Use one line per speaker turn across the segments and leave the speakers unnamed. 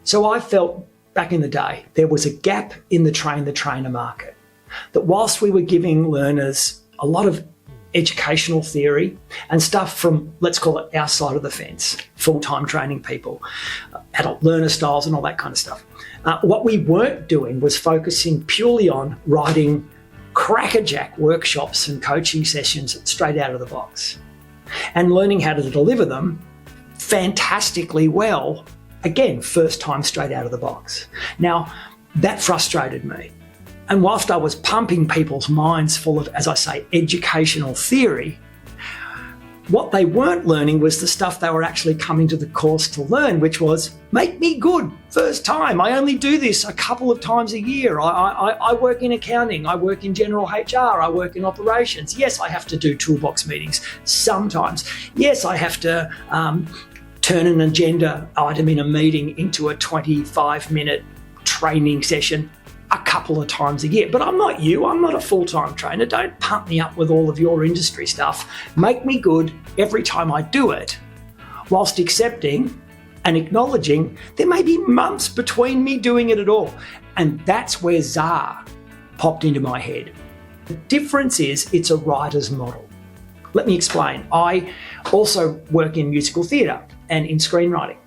So I felt back in the day there was a gap in the train-the-trainer market, that whilst we were giving learners a lot of educational theory and stuff from, let's call it, our side of the fence, full-time training people, adult learner styles and all that kind of stuff, what we weren't doing was focusing purely on writing crackerjack workshops and coaching sessions straight out of the box and learning how to deliver them fantastically well, again, first time straight out of the box. Now, that frustrated me. And whilst I was pumping people's minds full of, as I say, educational theory, what they weren't learning was the stuff they were actually coming to the course to learn, which was, make me good first time. I only do this a couple of times a year. I work in accounting. I work in general HR. I work in operations. Yes, I have to do toolbox meetings sometimes. Yes, I have to turn an agenda item in a meeting into a 25-minute training session a couple of times a year. But I'm not you. I'm not a full-time trainer. Don't pump me up with all of your industry stuff. Make me good every time I do it, whilst accepting and acknowledging there may be months between me doing it at all. And that's where CSAR popped into my head. The difference is it's a writer's model. Let me explain. I also work in musical theatre and in screenwriting.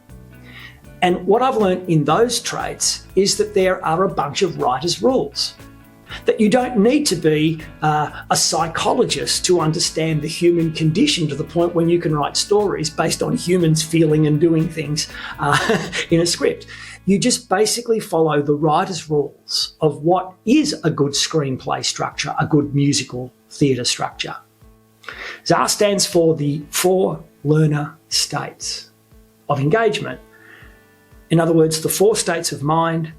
And what I've learned in those trades is that there are a bunch of writer's rules, that you don't need to be a psychologist to understand the human condition to the point when you can write stories based on humans feeling and doing things in a script. You just basically follow the writer's rules of what is a good screenplay structure, a good musical theatre structure. CSAR stands for the 4 learner states of engagement. In other words, the 4 states of mind,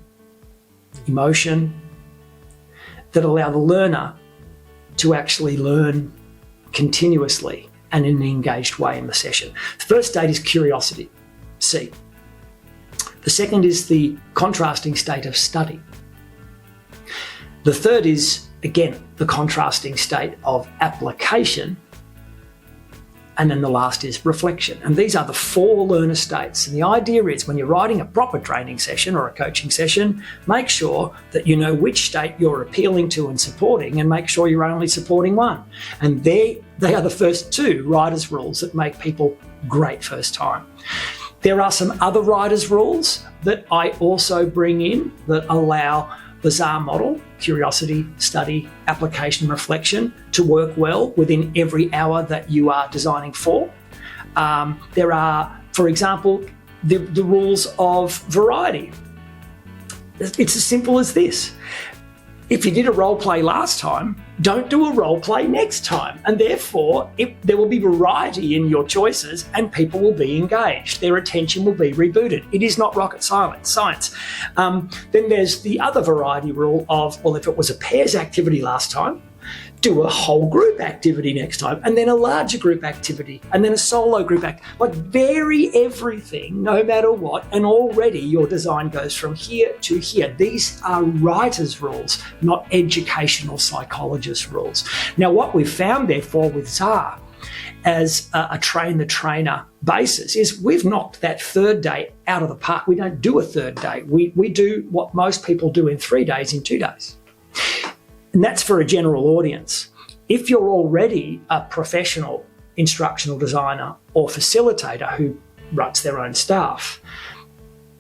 emotion, that allow the learner to actually learn continuously and in an engaged way in the session. The first state is curiosity, C. The second is the contrasting state of study. The third is, again, the contrasting state of application. And then the last is reflection. And these are the 4 learner states. And the idea is when you're writing a proper training session or a coaching session, make sure that you know which state you're appealing to and supporting, and make sure you're only supporting one. And they are the first 2 writer's rules that make people great first time. There are some other writer's rules that I also bring in that allow the CSAR model, curiosity, study, application, reflection, to work well within every hour that you are designing for. There are, for example, the rules of variety. It's as simple as this. If you did a role play last time, don't do a role play next time. And therefore, there will be variety in your choices and people will be engaged. Their attention will be rebooted. It is not rocket science. Then there's the other variety rule of, well, if it was a pairs activity last time, do a whole group activity next time, and then a larger group activity, and then a solo group activity. Like, vary everything, no matter what, and already your design goes from here to here. These are writer's rules, not educational psychologist rules. Now, what we've found, therefore, with CSAR as a train-the-trainer basis is we've knocked that 3rd day out of the park. We don't do a 3rd day. We do what most people do in 3 days in 2 days. And that's for a general audience. If you're already a professional instructional designer or facilitator who runs their own stuff,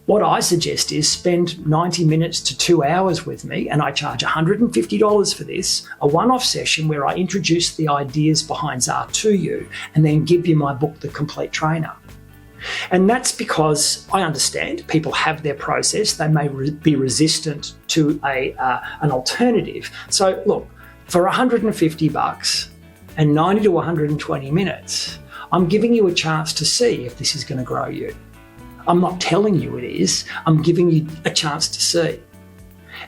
what I suggest is spend 90 minutes to 2 hours with me, and I charge $150 for this, a one-off session where I introduce the ideas behind CSAR to you and then give you my book, The Complete Trainer. And that's because I understand people have their process. They may be resistant to an alternative. So look, for $150 and 90 to 120 minutes, I'm giving you a chance to see if this is going to grow you. I'm not telling you it is. I'm giving you a chance to see.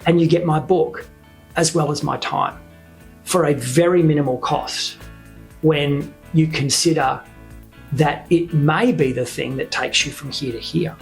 And you get my book as well as my time for a very minimal cost when you consider that it may be the thing that takes you from here to here.